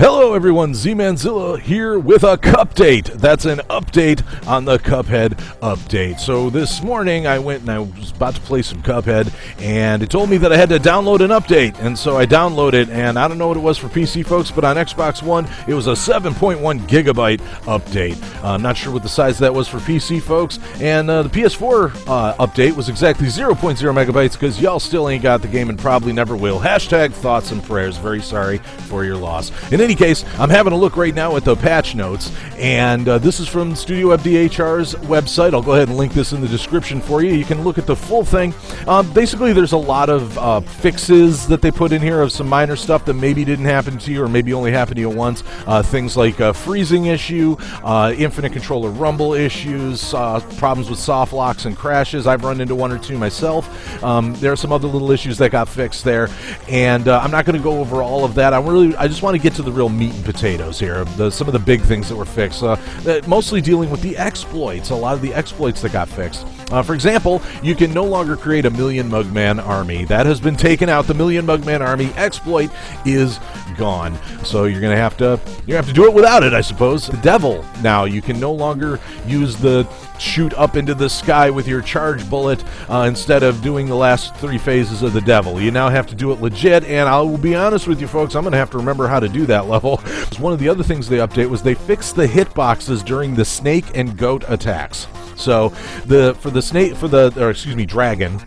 Hello everyone, Z-Manzilla here with a Cupdate. That's an update on the Cuphead update. So this morning I went and I was about to play some Cuphead, and it told me that I had to download an update, and so I downloaded, and I don't know what it was for PC folks, but on Xbox One it was a 7.1 gigabyte update. I'm not sure what the size of that was for PC folks, and the PS4 update was exactly 0.0 megabytes because y'all still ain't got the game and probably never will. Hashtag thoughts and prayers. Very sorry for your loss. In any case, I'm having a look right now at the patch notes, and this is from Studio FDHR's website. I'll go ahead and link this in the description for you. You can look at the full thing. Basically, there's a lot of fixes that they put in here of some minor stuff that maybe didn't happen to you or maybe only happened to you once. Things like a freezing issue, infinite controller rumble issues, problems with soft locks and crashes. I've run into one or two myself. There are some other little issues that got fixed there, and I'm not going to go over all of that. I just want to get to the real meat and potatoes here, some of the big things that were fixed, mostly dealing with the exploits, a lot of the exploits that got fixed. For example, you can no longer create a Million Mugman army. That has been taken out. The Million Mugman army exploit is gone. So you're going to have to do it without it, I suppose. The Devil, now you can no longer use the shoot up into the sky with your charge bullet instead of doing the last 3 phases of the Devil. You now have to do it legit, and I will be honest with you folks, I'm going to have to remember how to do that level. One of the other things they update was they fixed the hitboxes during the snake and goat attacks. So dragon.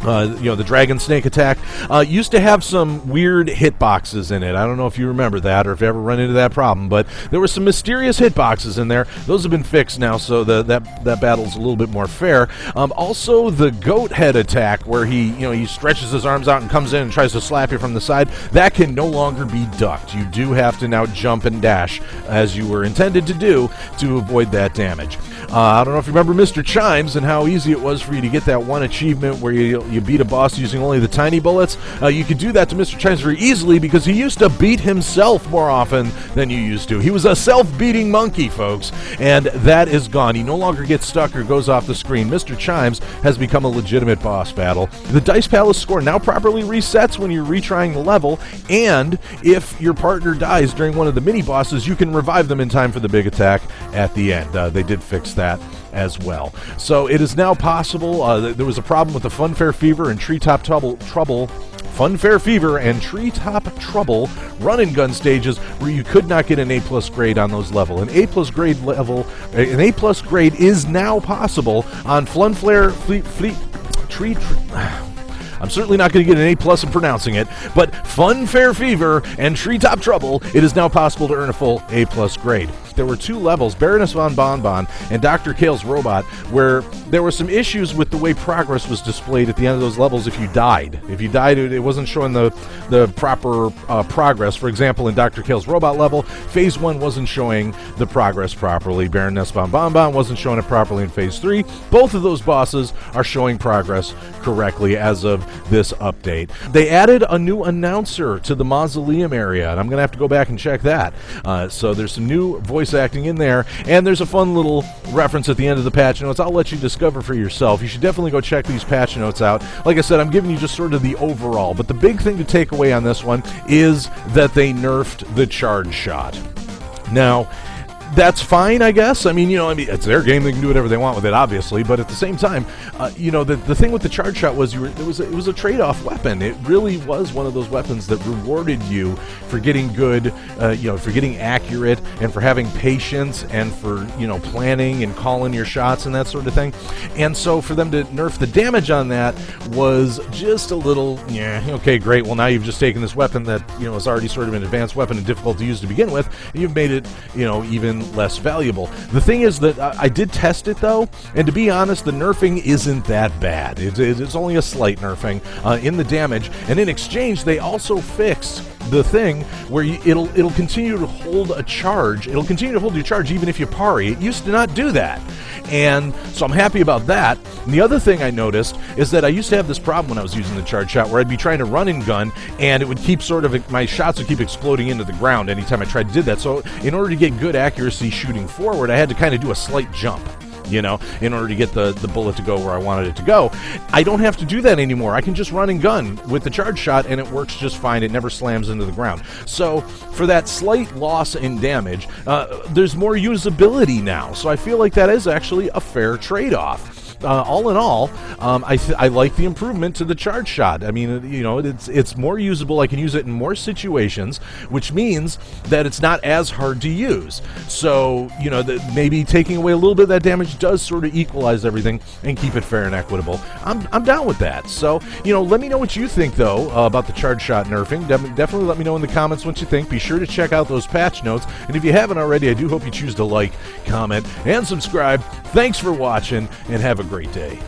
The dragon snake attack used to have some weird hitboxes in it. I don't know if you remember that or if you ever run into that problem, but there were some mysterious hitboxes in there. Those have been fixed now, so that battle's a little bit more fair. Also, the goat head attack, where he stretches his arms out and comes in and tries to slap you from the side, that can no longer be ducked. You do have to now jump and dash as you were intended to do to avoid that damage. I don't know if you remember Mr. Chimes and how easy it was for you to get that one achievement where you beat a boss using only the tiny bullets. You could do that to Mr. Chimes very easily because he used to beat himself more often than you used to. He was a self-beating monkey, folks, and that is gone. He no longer gets stuck or goes off the screen. Mr. Chimes has become a legitimate boss battle. The Dice Palace score now properly resets when you're retrying the level, and if your partner dies during one of the mini-bosses, you can revive them in time for the big attack at the end. They did fix that as well. So it is now possible. There was a problem with the Funfair Fever and Treetop Trouble run and gun stages where you could not get an A+ grade on those levels. An A+ grade is now possible on Funfair I'm certainly not going to get an A+ in pronouncing it, but Funfair Fever and Treetop Trouble, it is now possible to earn a full A+ grade. There were 2 levels, Baroness von Bonbon and Dr. Kale's Robot, where there were some issues with the way progress was displayed at the end of those levels if you died. If you died, it wasn't showing the proper progress. For example, in Dr. Kale's Robot level, Phase 1 wasn't showing the progress properly. Baroness von Bonbon wasn't showing it properly in Phase 3. Both of those bosses are showing progress correctly as of this update. They added a new announcer to the Mausoleum area, and I'm going to have to go back and check that. So there's some new voice acting in there, and there's a fun little reference at the end of the patch notes. I'll let you discover for yourself. You should definitely go check these patch notes out. Like I said, I'm giving you just sort of the overall, but the big thing to take away on this one is that they nerfed the charge shot. Now, that's fine, I guess. It's their game; they can do whatever they want with it, obviously. But at the same time, the thing with the charge shot was it was a trade-off weapon. It really was one of those weapons that rewarded you for getting good, for getting accurate, and for having patience, and for planning and calling your shots and that sort of thing. And so for them to nerf the damage on that was just a little, okay, great. Well, now you've just taken this weapon that is already sort of an advanced weapon and difficult to use to begin with, and you've made it, even less valuable. The thing is that I did test it though, and to be honest, the nerfing isn't that bad. It's only a slight nerfing in the damage, and in exchange they also fixed the thing where it'll continue to hold a charge. It'll continue to hold your charge even if you parry. It used to not do that, and so I'm happy about that. And the other thing I noticed is that I used to have this problem when I was using the charge shot where I'd be trying to run and gun, and it would keep my shots would keep exploding into the ground anytime I tried to do that. So in order to get good accuracy shooting forward, I had to kind of do a slight jump. in order to get the bullet to go where I wanted it to go. I don't have to do that anymore. I can just run and gun with the charge shot, and it works just fine. It never slams into the ground. So for that slight loss in damage, there's more usability now. So I feel like that is actually a fair trade-off. All in all, I like the improvement to the charge shot. I mean, it's more usable. I can use it in more situations, which means that it's not as hard to use. So, maybe taking away a little bit of that damage does sort of equalize everything and keep it fair and equitable. I'm down with that. So, let me know what you think, though, about the charge shot nerfing. Definitely let me know in the comments what you think. Be sure to check out those patch notes. And if you haven't already, I do hope you choose to like, comment, and subscribe. Thanks for watching, and have a great day.